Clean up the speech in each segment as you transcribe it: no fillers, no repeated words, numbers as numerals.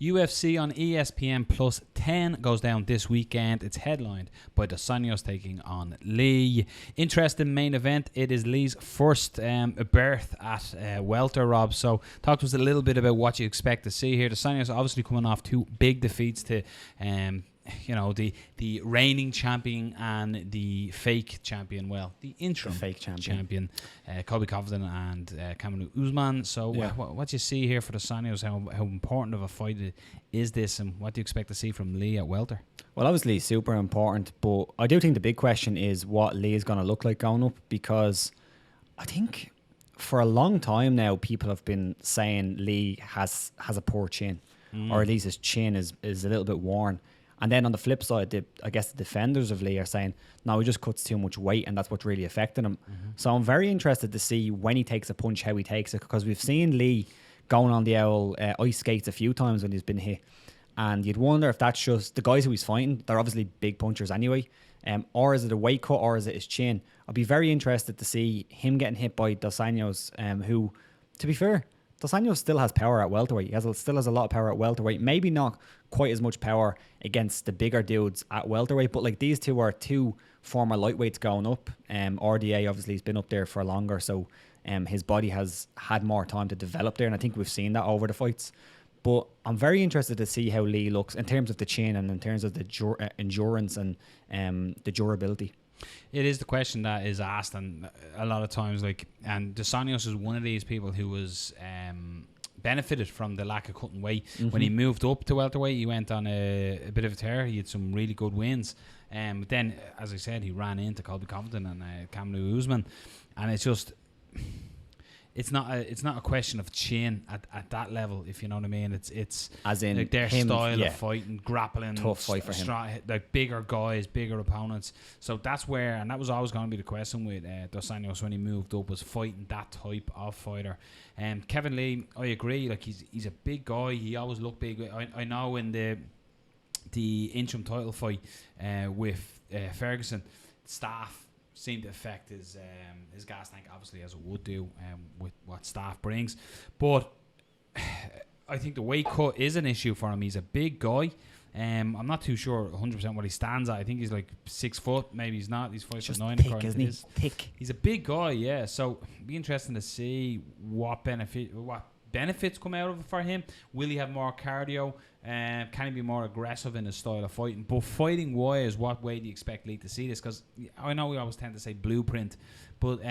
UFC on ESPN Plus 10 goes down this weekend. It's headlined by Dos Anjos taking on Lee. Interesting main event. It is Lee's first berth at welter, Rob. So talk to us a little bit about what you expect to see here. Dos Anjos obviously coming off two big defeats to the reigning champion and the fake champion, the interim fake champion, Colby Covington and Kamaru Usman. So what do you see here for the Dos Anjos? How important of a fight is this, and what do you expect to see from Lee at welter? Well, obviously super important, but I do think the big question is what Lee is going to look like going up, because I think for a long time now people have been saying Lee has a poor chin, or at least his chin is a little bit worn. And then on the flip side, I guess the defenders of Lee are saying, no, he just cuts too much weight, and that's what's really affecting him. So I'm very interested to see when he takes a punch, how he takes it, because we've seen Lee going on the old ice skates a few times when he's been hit. And you'd wonder if that's just the guys who he's fighting, they're obviously big punchers anyway, or is it a weight cut, or is it his chin? I'd be very interested to see him getting hit by Dos Anjos, who, to be fair, Dos Anjos still has power at welterweight. He still has a lot of power at welterweight. Maybe not quite as much power against the bigger dudes at welterweight, but like these two are two former lightweights going up. RDA obviously has been up there for longer, so his body has had more time to develop there, and I think we've seen that over the fights. But I'm very interested to see how Lee looks in terms of the chin and in terms of the endurance and the durability. It is the question that is asked, and a lot of times, and Dos Anjos is one of these people who was benefited from the lack of cutting weight. When he moved up to welterweight, he went on a bit of a tear. He had some really good wins. But then, as I said, he ran into Colby Covington and Kamaru Usman, and it's just... It's not a question of chin at that level, if you know what I mean. It's as in like their him, style of fighting, grappling, tough fight for him. Like bigger guys, bigger opponents. So that's where, and that was always going to be the question with Dos Anjos when he moved up, was fighting that type of fighter. Kevin Lee, I agree. Like he's a big guy. He always looked big. I know in the interim title fight with Ferguson, staff seemed to affect his gas tank, obviously, as it would do with what staff brings. But I think the weight cut is an issue for him. He's a big guy. I'm not too sure 100% what he stands at. I think he's like 6 foot. Maybe he's not. He's 5'9". Thick, isn't he? Thick. He's a big guy, yeah. So it'd be interesting to see what benefits come out of it for him. Will he have more cardio? Can he be more aggressive in his style of fighting? But fighting wise, what way do you expect Lee to see this? Because I know we always tend to say blueprint, but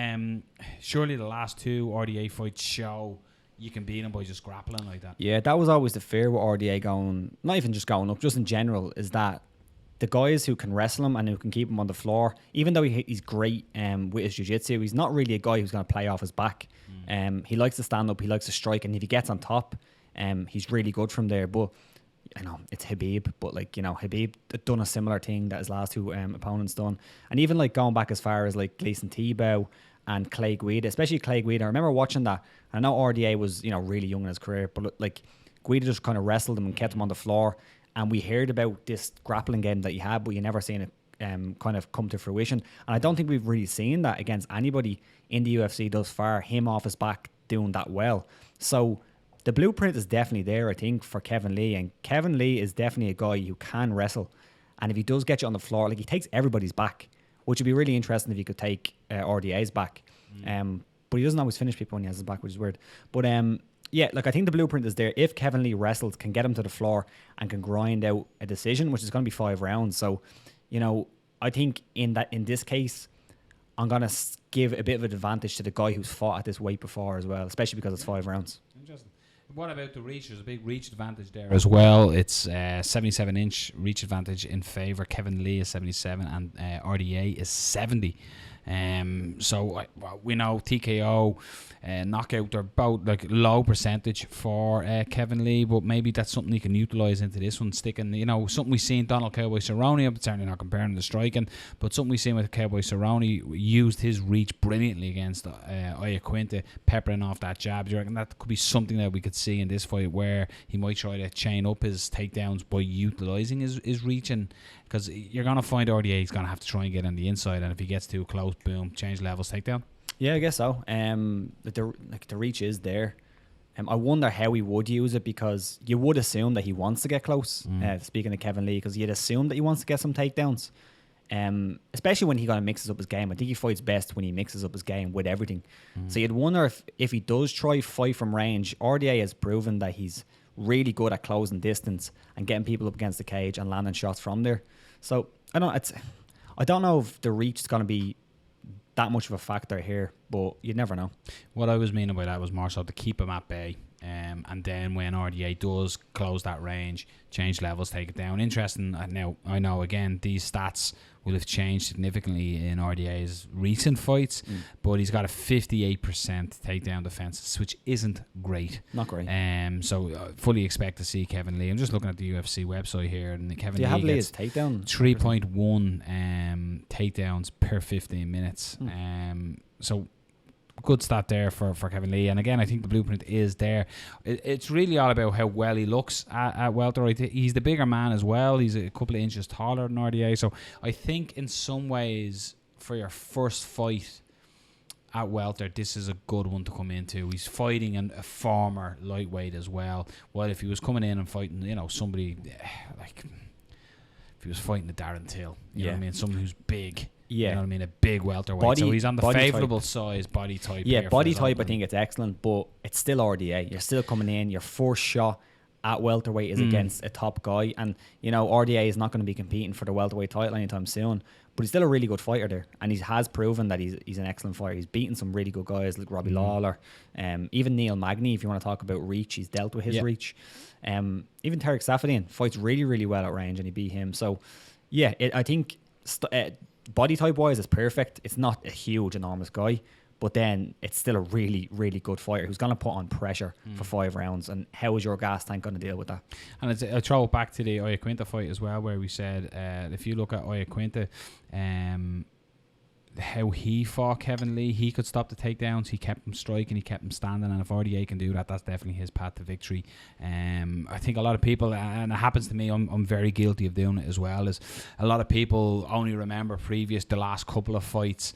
surely the last two RDA fights show you can beat him by just grappling like that. Yeah, that was always the fear with RDA going, not even just going up, just in general, is that the guys who can wrestle him and who can keep him on the floor, even though he's great with his jiu-jitsu, he's not really a guy who's going to play off his back. He likes to stand up, he likes to strike, and if he gets on top, he's really good from there. But I know it's Khabib, but Khabib done a similar thing that his last two opponents done, and even going back as far as Gleason Tebow and Clay Guida, especially Clay Guida. I remember watching that. I know RDA was really young in his career, but Guida just kind of wrestled him and kept him on the floor. And we heard about this grappling game that he had, but you never seen it kind of come to fruition. And I don't think we've really seen that against anybody in the UFC thus far, him off his back doing that well. So the blueprint is definitely there, I think, for Kevin Lee. And Kevin Lee is definitely a guy who can wrestle. And if he does get you on the floor, he takes everybody's back, which would be really interesting if he could take RDA's back. But he doesn't always finish people when he has his back, which is weird. But I think the blueprint is there. If Kevin Lee wrestles, can get him to the floor and can grind out a decision, which is going to be 5 rounds. So, I think in this case, I'm going to give a bit of an advantage to the guy who's fought at this weight before as well, especially because it's 5 rounds. Interesting. What about the reach? There's a big reach advantage there as well. It's 77-inch reach advantage in favour. Kevin Lee is 77 and RDA is 70. So we know TKO, knockout, they're both low percentage for Kevin Lee, but maybe that's something he can utilise into this one, sticking, something we've seen Donald Cowboy Cerrone, I'm certainly not comparing the striking, but something we've seen with Cowboy Cerrone, used his reach brilliantly against Iaquinta, peppering off that jab. Do you reckon that could be something that we could see in this fight, where he might try to chain up his takedowns by utilising his reach? And because you're going to find RDA is going to have to try and get on the inside, and if he gets too close, boom, change levels, takedown. Yeah, I guess so. The reach is there. I wonder how he would use it, because you would assume that he wants to get close. Speaking of Kevin Lee, because you'd assume that he wants to get some takedowns. Especially when he kind of mixes up his game. I think he fights best when he mixes up his game with everything. So you'd wonder if he does try fight from range. RDA has proven that he's really good at closing distance and getting people up against the cage and landing shots from there. So I don't know if the reach is going to be that much of a factor here, but you never know. What I was meaning by that was more so to keep him at bay. And then when RDA does close that range, change levels, take it down. Interesting. Now, I know, again, these stats will have changed significantly in RDA's recent fights, but he's got a 58% takedown defense, which isn't great. Not great. So fully expect to see Kevin Lee. I'm just looking at the UFC website here, and Kevin Lee gets takedown 3.1 takedowns per 15 minutes. So good stat there for Kevin Lee. And again, I think the blueprint is there. It's really all about how well he looks at welterweight. He's the bigger man as well. He's a couple of inches taller than RDA. So I think in some ways, for your first fight at welter, this is a good one to come into. He's fighting a former lightweight as well. Well, if he was coming in and fighting, somebody like if he was fighting a Darren Till, you know what I mean, someone who's big. Yeah, you know what I mean, a big welterweight. So he's on the favourable size body type. Yeah, body type, I think it's excellent, but it's still RDA. You're still coming in. Your first shot at welterweight is against a top guy, and RDA is not going to be competing for the welterweight title anytime soon. But he's still a really good fighter there, and he has proven that he's an excellent fighter. He's beaten some really good guys like Robbie Lawler, even Neil Magney. If you want to talk about reach, he's dealt with his reach. Even Tarek Saffiedine fights really, really well at range, and he beat him. So, yeah, I think. Body type wise, it's perfect. It's not a huge, enormous guy, but then it's still a really, really good fighter who's going to put on pressure for 5 rounds. And how is your gas tank going to deal with that? And I throw it back to the Iaquinta fight as well, where we said if you look at Iaquinta, how he fought Kevin Lee, he could stop the takedowns. He kept him striking, he kept him standing, and if RDA can do that, that's definitely his path to victory. I think a lot of people, and it happens to me, I'm very guilty of doing it as well, is a lot of people only remember the last couple of fights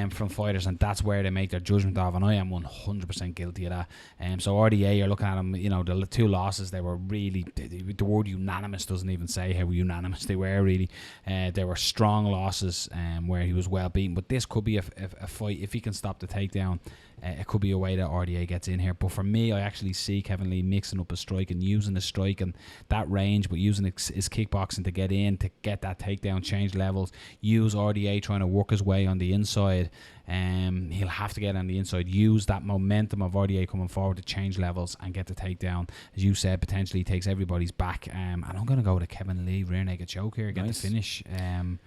from fighters, and that's where they make their judgment of, and I am 100% guilty of that. So RDA, you're looking at him, the 2 losses, they were really, the word unanimous doesn't even say how unanimous they were, really. They were strong losses where he was well beaten, but this could be a fight, if he can stop the takedown, it could be a way that RDA gets in here. But for me, I actually see Kevin Lee mixing up a strike and using the strike and that range, but using his kickboxing to get in, to get that takedown, change levels, use RDA trying to work his way on the inside. He'll have to get on the inside, use that momentum of RDA coming forward to change levels and get the takedown. As you said, potentially takes everybody's back. And I'm going to go with a Kevin Lee rear naked choke here, get the finish, and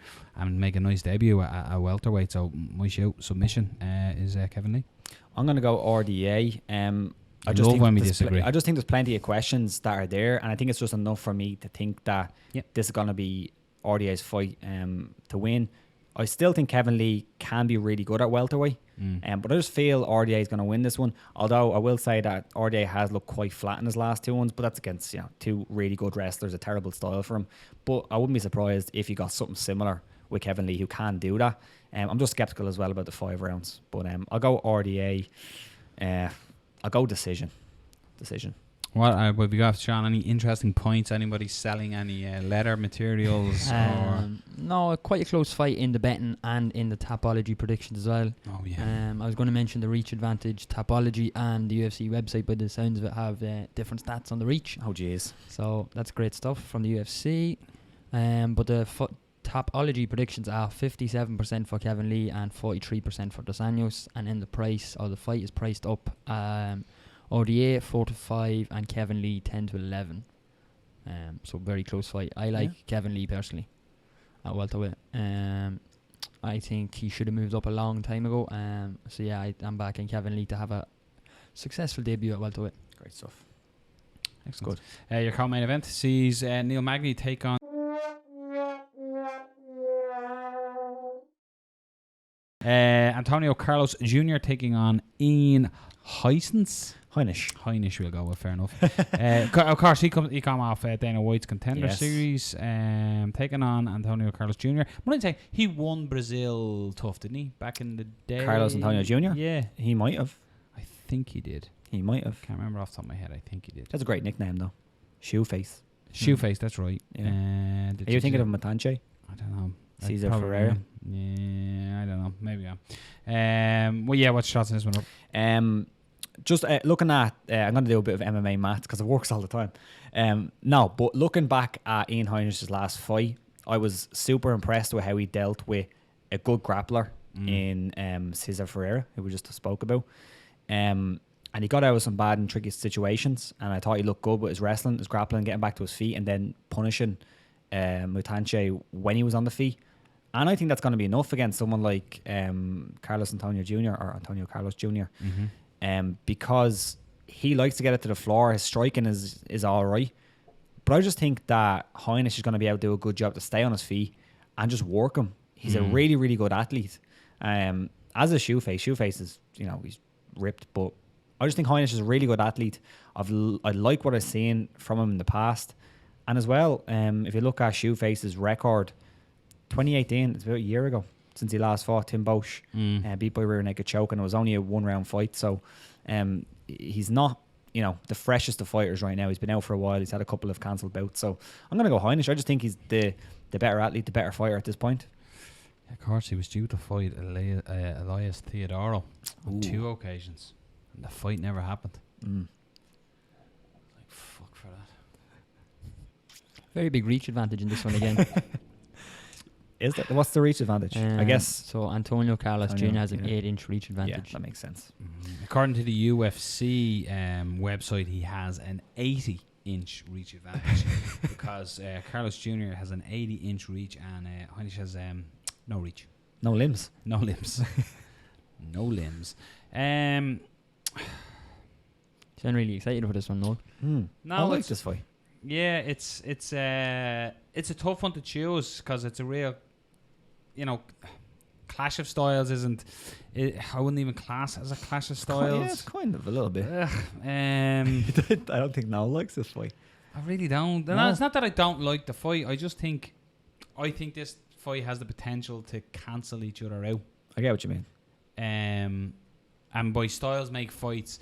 make a nice debut at welterweight. So my submission is Kevin Lee. I'm going to go RDA. I just think there's plenty of questions that are there, and I think it's just enough for me to think that this is going to be RDA's fight to win. I still think Kevin Lee can be really good at welterweight, but I just feel RDA is going to win this one. Although I will say that RDA has looked quite flat in his last 2 ones, but that's against 2 really good wrestlers, a terrible style for him. But I wouldn't be surprised if you got something similar with Kevin Lee who can do that. I'm just skeptical as well about the 5 rounds, but I'll go RDA. I'll go decision. What have we got, Sean? Any interesting points? Anybody selling any leather materials? No, quite a close fight in the betting and in the Tapology predictions as well. Oh yeah. I was going to mention the reach advantage. Tapology and the UFC website, by the sounds of it, have different stats on the reach. Oh jeez. So that's great stuff from the UFC. But the Tapology predictions are 57% for Kevin Lee and 43% for Dos Anjos, and in the price, or the fight is priced up. RDA 4-5 and Kevin Lee 10-11. So very close fight. I like Kevin Lee personally at welterweight. I think he should have moved up a long time ago. So yeah, I'm backing Kevin Lee to have a successful debut at welterweight. Great stuff. Excellent. Your co-main event sees Neil Magney take on Antonio Carlos Jr. taking on Ian Heinisch, we'll go with, fair enough. Of course, he come off Dana White's Contender Series, taking on Antonio Carlos Jr. What did I say? He won Brazil tough, didn't he, back in the day? Carlos Antonio Jr.? Yeah. He might have. I think he did. He might have. Can't remember off the top of my head. I think he did. That's a great nickname though. Shoeface. Shoeface, that's right. Yeah. Are you thinking of Matanche? I don't know. Cesar Ferreira? Yeah, I don't know. Maybe I'm. Well, yeah, what's shots in this one up? Just looking at, I'm going to do a bit of MMA maths because it works all the time. No, but looking back at Ian Heinisch's last fight, I was super impressed with how he dealt with a good grappler in Cesar Ferreira, who we just spoke about. And he got out of some bad and tricky situations, and I thought he looked good with his wrestling, his grappling, getting back to his feet, and then punishing Mutanche when he was on the feet. And I think that's going to be enough against someone like Carlos Antonio Jr. or Antonio Carlos Jr. Because he likes to get it to the floor. His striking is all right. But I just think that Heinisch is going to be able to do a good job to stay on his feet and just work him. He's a really, really good athlete. As a Shoeface is, he's ripped, but I just think Heinisch is a really good athlete. I like what I've seen from him in the past. And as well, if you look at Shoeface's record, 2018, it's about a year ago since he last fought Tim Bosch, beat by rear naked choke, and it was only a 1-round fight. So he's not, the freshest of fighters right now. He's been out for a while. He's had a couple of cancelled bouts. So I'm going to go Heinisch. I just think he's the better athlete, the better fighter at this point. Of course, he was due to fight Elias Theodoro on 2 occasions, and the fight never happened. Like, fuck for that. Very big reach advantage in this one again. Is that what's the reach advantage? I guess so. Antonio Carlos Jr. has an 8-inch reach advantage. Yeah, that makes sense. According to the UFC website, he has an 80-inch reach advantage because Carlos Jr. has an 80-inch reach and Heinisch has no reach, no limbs, no limbs. Sound really excited for this one, no? No, I like this fight. Yeah, it's a tough one to choose because it's a real, clash of styles. I wouldn't even class it as a clash of styles. Yeah, it's kind of a little bit. I don't think Noel likes this fight. I really don't. No, it's not that I don't like the fight. I just think, this fight has the potential to cancel each other out. I get what you mean. And by styles make fights,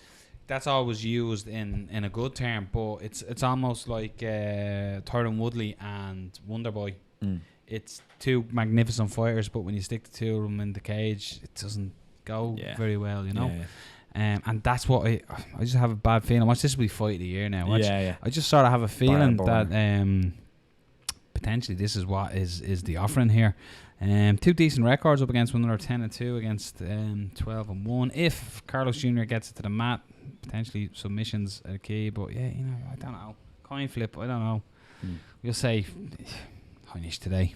that's always used in a good term, but it's almost like Tyron Woodley and Wonderboy. It's 2 magnificent fighters, but when you stick the 2 of them in the cage, it doesn't go very well, and that's what I just have a bad feeling. Watch, this will be fight of the year now. I just sort of have a feeling that potentially this is what is the offering here. 2 decent records up against one another, 10-2 against 12-1. If Carlos Jr. gets it to the mat, potentially submissions are key, but I don't know. Coin flip, I don't know. We'll say Heinisch today.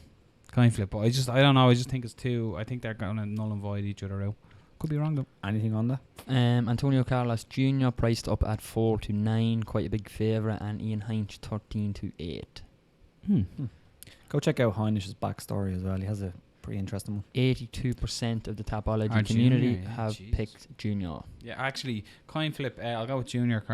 Coin flip, but I don't know. I just think it's 2. I think they're going to null and void each other out. Could be wrong though. Anything on that? Antonio Carlos Jr. priced up at 4-9, quite a big favourite, and Ian Heinisch 13-8. Go check out Heinisch's backstory as well. He has a pretty interesting one. 82% of the Tapology community have picked Junior. Yeah, actually, coin flip. I'll go with Junior.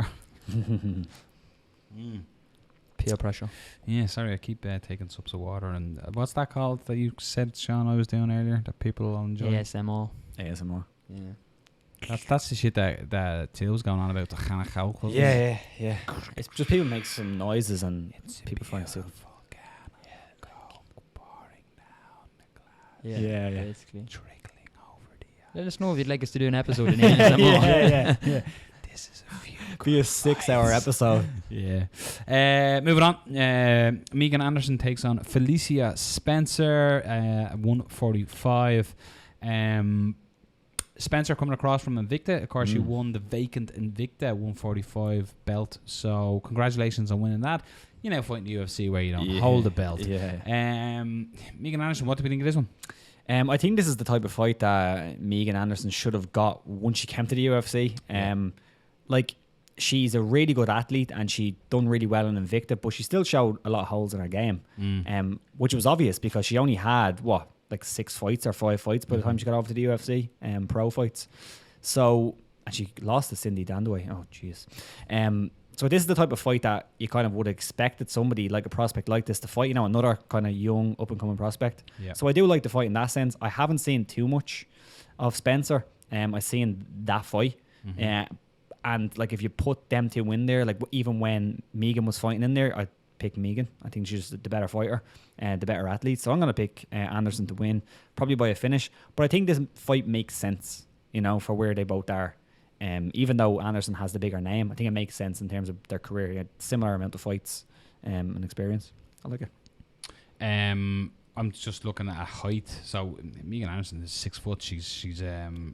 Peer pressure. Yeah, sorry, I keep taking sips of water. And what's that called that you said, Sean, I was doing earlier that people will enjoy? ASMR. Yeah. That's the shit that Till's going on about the kind of Yeah. It's just people make some noises and people find it so. Yeah, basically. Trickling over the Let us know if you'd like us to do an episode in ASMR. Yeah. This is a few. Be a 6-hour episode. Yeah. Moving on. Megan Anderson takes on Felicia Spencer. 145. Spencer coming across from Invicta. Of course, she won the vacant Invicta 145 belt. So congratulations on winning that. You know, fighting the UFC where you don't hold the belt. Yeah. Megan Anderson, what do we think of this one? I think this is the type of fight that Megan Anderson should have got once she came to the UFC. She's a really good athlete and she done really well in Invicta, but she still showed a lot of holes in her game, which was obvious because she only had, 6 fights or 5 fights by the time she got over to the UFC, pro fights. So, and she lost to Cindy Dandaway. Oh, jeez. So this is the type of fight that you kind of would have expected somebody like a prospect like this to fight, another kind of young up-and-coming prospect. Yeah. So I do like the fight in that sense. I haven't seen too much of Spencer. I've seen that fight. And like if you put them two in there, like even when Megan was fighting in there, I'd pick Megan. I think she's the better fighter and the better athlete. So I'm going to pick Anderson to win, probably by a finish. But I think this fight makes sense, for where they both are. Even though Anderson has the bigger name, I think it makes sense in terms of their career. He had similar amount of fights and experience. I like it. I'm just looking at height. So Megan Anderson is 6 foot. She's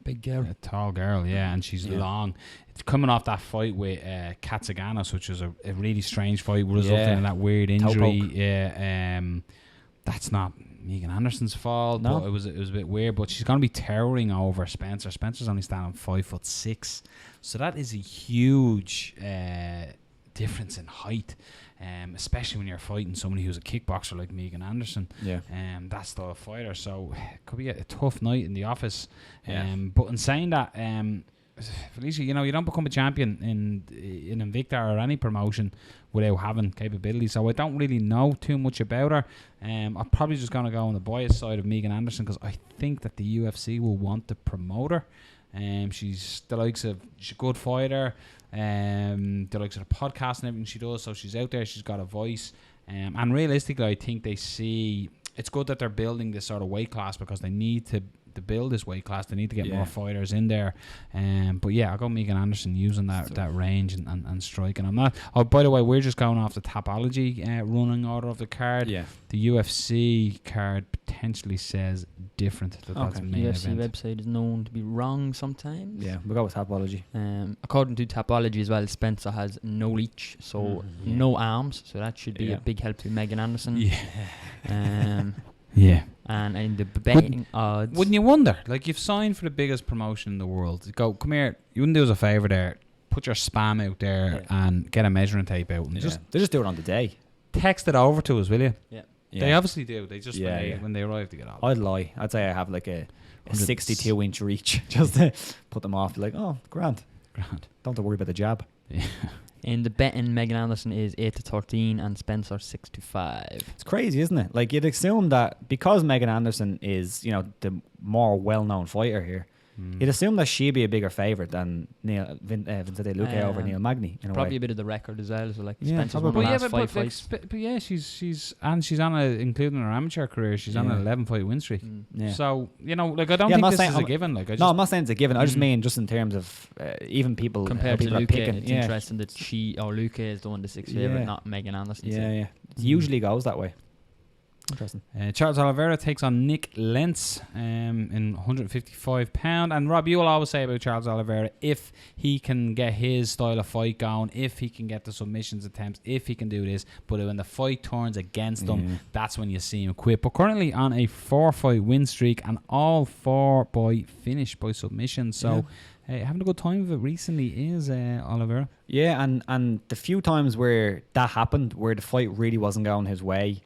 big girl, a tall girl, yeah, and she's long. It's coming off that fight with Katsaganos, which was a really strange fight, resulting in that weird injury. Yeah, that's not Megan Anderson's fault, but it was a bit weird. But she's going to be towering over Spencer. Spencer's only standing 5'6", so that is a huge difference in height. Especially when you're fighting somebody who's a kickboxer like Megan Anderson, that style of fighter. So it could be a tough night in the office. But in saying that, Felicia, you don't become a champion in Invicta or any promotion without having capability. So I don't really know too much about her. I'm probably just going to go on the bias side of Megan Anderson because I think that the UFC will want to promote her. She's a good fighter. The likes of the podcast and everything she does, so she's out there, she's got a voice, and realistically I think they see it's good that they're building this sort of weight class because they need to build this weight class. They need to get more fighters in there. But yeah, I'll go Megan Anderson using that range and striking. I'm not. Oh, by the way, we're just going off the Tapology running order of the card. Yeah. The UFC card potentially says different. That's main UFC event. website is known to be wrong sometimes. Yeah, we'll go with Tapology. According to Tapology as well, Spencer has no reach, so no arms. So that should be a big help to Megan Anderson. Yeah. Yeah. And in the betting odds, wouldn't you wonder? Like, you've signed for the biggest promotion in the world. Go, come here. You wouldn't do us a favour there. Put your spam out there and get a measuring tape out. And they just do it on the day. Text it over to us, will you? Yeah. They obviously do. They just when they arrive to get off. I'd lie. I'd say I have like a 62-inch reach just to put them off. Like, oh, grand. Don't have to worry about the jab. Yeah. In the betting, Megan Anderson is 8-13 and Spencer 6-5. It's crazy, isn't it? Like, you'd assume that because Megan Anderson is, the more well-known fighter here, you'd assume that she'd be a bigger favourite than Vincente Luque over Neil Magny. Probably a bit of the record as well. So like Spencer's won the last 5 fights. fights. But yeah, she's on including her amateur career, she's on an 11-fight win streak. So I don't think this is a given. Like, I'm not saying it's a given. I just mean just in terms of even people compared to Luque. picking, it's interesting that Luque is the one the 6th favourite, not Megan Anderson. Yeah. It usually goes that way. Interesting. Charles Oliveira takes on Nick Lentz in £155. And Rob, you will always say about Charles Oliveira, if he can get his style of fight going, if he can get the submissions attempts, if he can do this, but when the fight turns against him, that's when you see him quit. But currently on a 4-fight win streak and all 4 by finish by submission. So having a good time with it recently is Oliveira. Yeah, and the few times where that happened, where the fight really wasn't going his way,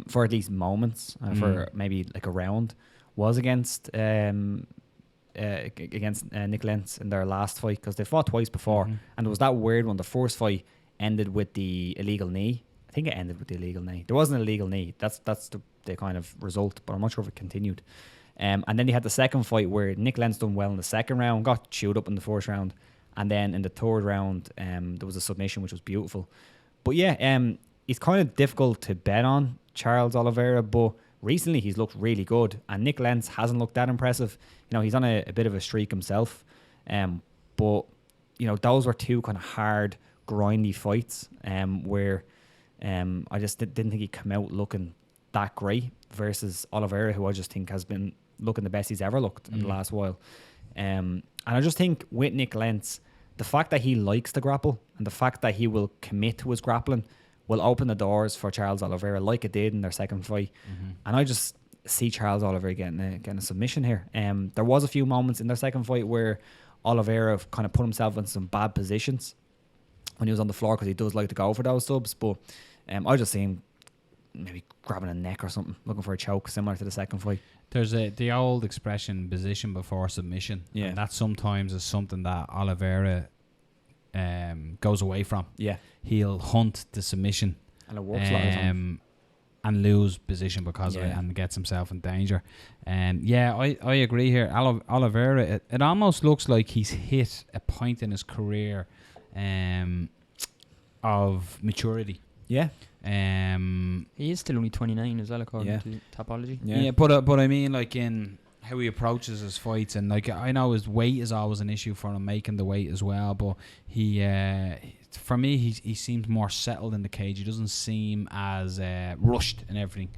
for at least moments, for maybe like a round, was against Nick Lentz in their last fight, because they fought twice before, and there was that weird one. The first fight ended with the illegal knee. I think it ended with the illegal knee. There wasn't an illegal knee. That's the kind of result, but I'm not sure if it continued. And then they had the second fight where Nick Lentz done well in the second round, got chewed up in the first round, and then in the third round there was a submission which was beautiful. But he's kind of difficult to bet on, Charles Oliveira, but recently he's looked really good, and Nick Lentz hasn't looked that impressive. He's on a bit of a streak himself, but those were two kind of hard, grindy fights where I just didn't think he'd come out looking that great versus Oliveira, who I just think has been looking the best he's ever looked in the last while. And I just think with Nick Lentz, the fact that he likes to grapple and the fact that he will commit to his grappling will open the doors for Charles Oliveira, like it did in their second fight. And I just see Charles Oliveira getting a submission here. There was a few moments in their second fight where Oliveira kind of put himself in some bad positions when he was on the floor, because he does like to go for those subs. But I just see him maybe grabbing a neck or something, looking for a choke similar to the second fight. There's the old expression, position before submission. Yeah. And that sometimes is something that Oliveira goes away from. Yeah. He'll hunt the submission. And it works a lot of the time. and lose position because of it and gets himself in danger. I agree here. Oliveira, it almost looks like he's hit a point in his career of maturity. Yeah. He is still only 29 as well, according to Tapology. Yeah, but I mean, like, in how he approaches his fights, and like, I know his weight is always an issue for him, making the weight as well, but he for me he seems more settled in the cage. He doesn't seem as rushed and everything.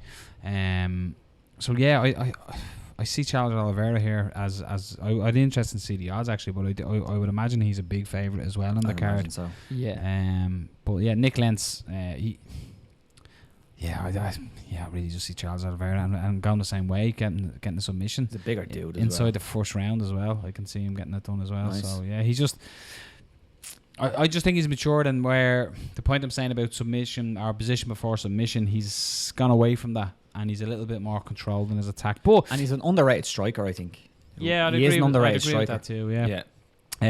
So yeah, I see Charles Oliveira here as I'd be interested to see the odds actually, but I would imagine he's a big favourite as well on the card. So. Yeah. But yeah, Nick Lentz, I really just see Charles Oliveira and going the same way, getting the submission. He's a bigger dude inside the first round as well. I can see him getting it done as well. Nice. So yeah, he's just. I just think he's matured, and where the point I'm saying about submission or position before submission, he's gone away from that, and he's a little bit more controlled in his attack. And he's an underrated striker, I think. Yeah, I'd agree with that too. Yeah.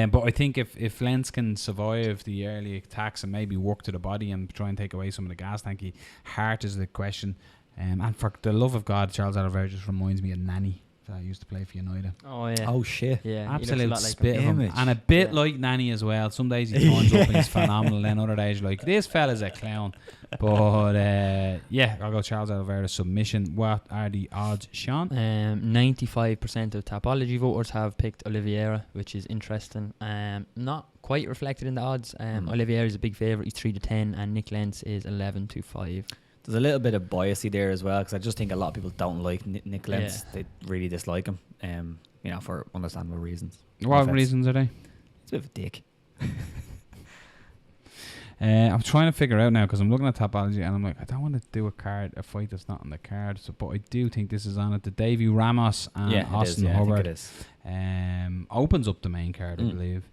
But I think if Lentz can survive the early attacks and maybe work to the body and try and take away some of the gas tank, heart is the question. And for the love of God, Charles Oliveira just reminds me of Nanny that used to play for United. Oh yeah. Oh shit. Yeah. Absolute spit of him. And a bit like Nanny as well. Some days he turns up and he's phenomenal, then other days you're like, this fella's a clown. But I'll go Charles Oliveira submission. What are the odds, Sean? 95% of Tapology voters have picked Oliveira, which is interesting. Not quite reflected in the odds. Oliveira is a big favourite. He's 3-10, and Nick Lentz is 11-5. There's a little bit of biasy there as well, because I just think a lot of people don't like Nick Lentz. They really dislike him, for understandable reasons. What reasons are they? He's a bit of a dick. I'm trying to figure out now, because I'm looking at Tapology and I'm like, I don't want to do a fight that's not on the card. So, but I do think this is on it. The debut Ramos and Austin Hubbard I think it is. Opens up the main card, I believe.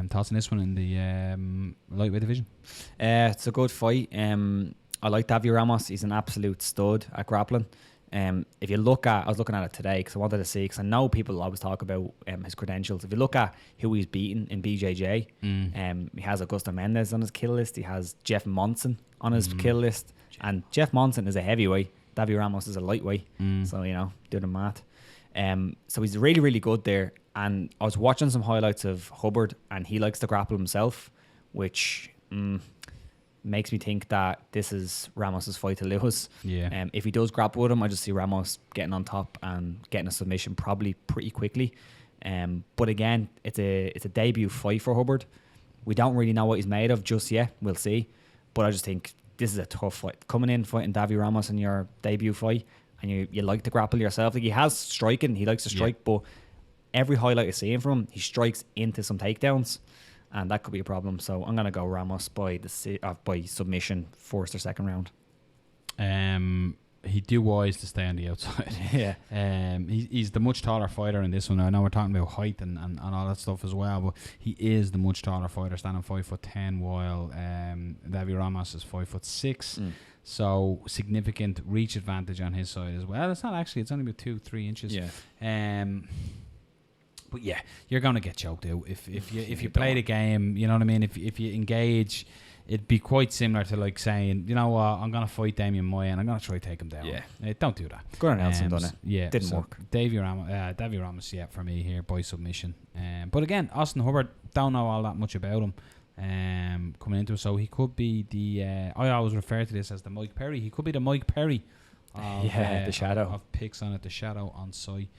Tossing this one in the lightweight division. It's a good fight. I like Davi Ramos. He's an absolute stud at grappling. If you look at, I was looking at it today because I wanted to see, because I know people always talk about his credentials. If you look at who he's beaten in BJJ, he has Augusto Mendes on his kill list. He has Jeff Monson on his kill list, and Jeff Monson is a heavyweight. Davi Ramos is a lightweight. So do the math. So he's really, really good there. And I was watching some highlights of Hubbard, and he likes to grapple himself, which makes me think that this is Ramos's fight to lose. Yeah. If he does grapple with him, I just see Ramos getting on top and getting a submission probably pretty quickly. But again, it's a debut fight for Hubbard. We don't really know what he's made of just yet. We'll see. But I just think this is a tough fight. Coming in fighting Davi Ramos in your debut fight, and you like to grapple yourself. Like, he has striking, he likes to strike, but every highlight I see from him, he strikes into some takedowns, and that could be a problem. So I'm gonna go Ramos by submission, first or second round. He'd do wise to stay on the outside. He's the much taller fighter in this one. I know we're talking about height and all that stuff as well, but he is the much taller fighter, standing 5'10", while Davi Ramos is 5'6". So significant reach advantage on his side as well. It's not actually; it's only about 2-3 inches. But yeah, you're gonna get choked out if you play the game. You know what I mean? If you engage, it'd be quite similar to like saying, you know what, I'm gonna fight Damian Maia and I'm gonna try to take him down. Don't do that. Gunnar Nelson done it. Yeah, didn't work. Davi Ramos, for me here by submission. But again, Austin Hubbard, don't know all that much about him. Coming into it, so he could be the I always refer to this as the Mike Perry. He could be the Mike Perry of, the shadow of picks on it, the shadow on site.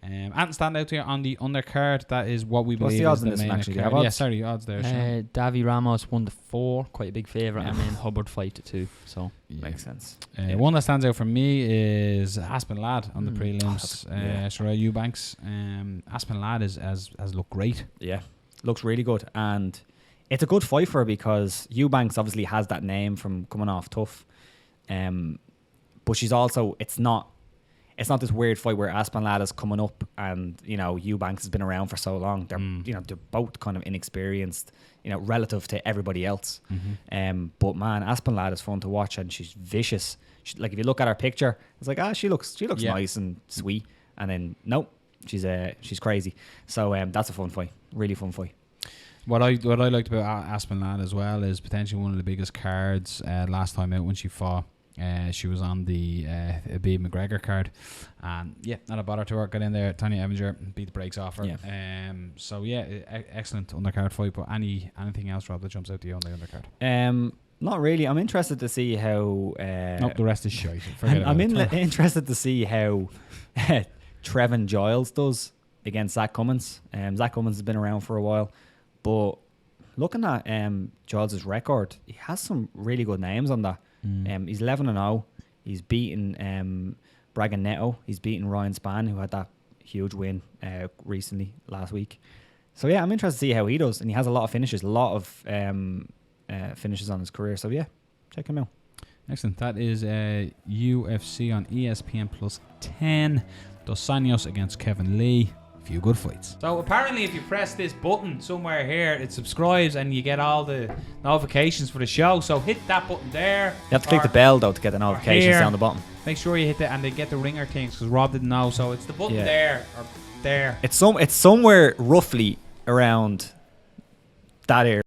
And stand out here on the undercard. That is what we believe What's is the the odds in main this one, card. actually? Yeah, sorry, odds there. Davi Ramos 1-4, quite a big favourite, and then Hubbard 5-2. So makes sense. One that stands out for me is Aspen Ladd on the prelims. Sherelle Eubanks. Aspen Ladd has looked great. Yeah, looks really good, and it's a good fight for her because Eubanks obviously has that name from coming off tough. But she's also, it's not this weird fight where Aspen Ladd is coming up and, Eubanks has been around for so long. They're, they're both kind of inexperienced, relative to everybody else. But man, Aspen Ladd is fun to watch, and she's vicious. Like, if you look at her picture, it's like, she looks nice and sweet. And then, nope, she's crazy. So that's a fun fight. Really fun fight. What I liked about Aspen Ladd as well is potentially one of the biggest cards last time out when she fought She was on the Habib McGregor card, and yeah, not a bother to her. Got in there, Tanya Evinger beat the brakes off her. Yeah. So yeah, excellent undercard fight. But anything else, Rob, that jumps out to you on the undercard? Not really. I'm interested to see how. Nope, the rest is shite. I'm interested to see how Trevin Giles does against Zach Cummins. Zach Cummins has been around for a while, but looking at Giles' record, he has some really good names on that. He's 11-0. He's beaten Bragan Neto. He's beaten Ryan Spann, who had that huge win recently last week. So yeah, I'm interested to see how he does, and he has a lot of finishes, finishes on his career. So yeah, check him out. Excellent. That is UFC on ESPN Plus 10. Dos Anjos against Kevin Lee. Few good fights. So apparently if you press this button somewhere here, it subscribes and you get all the notifications for the show. So hit that button there. You have to click the bell though to get the notifications down the bottom. Make sure you hit that, and they get the ringer things because Rob didn't know. So it's the button there or there. It's somewhere roughly around that area.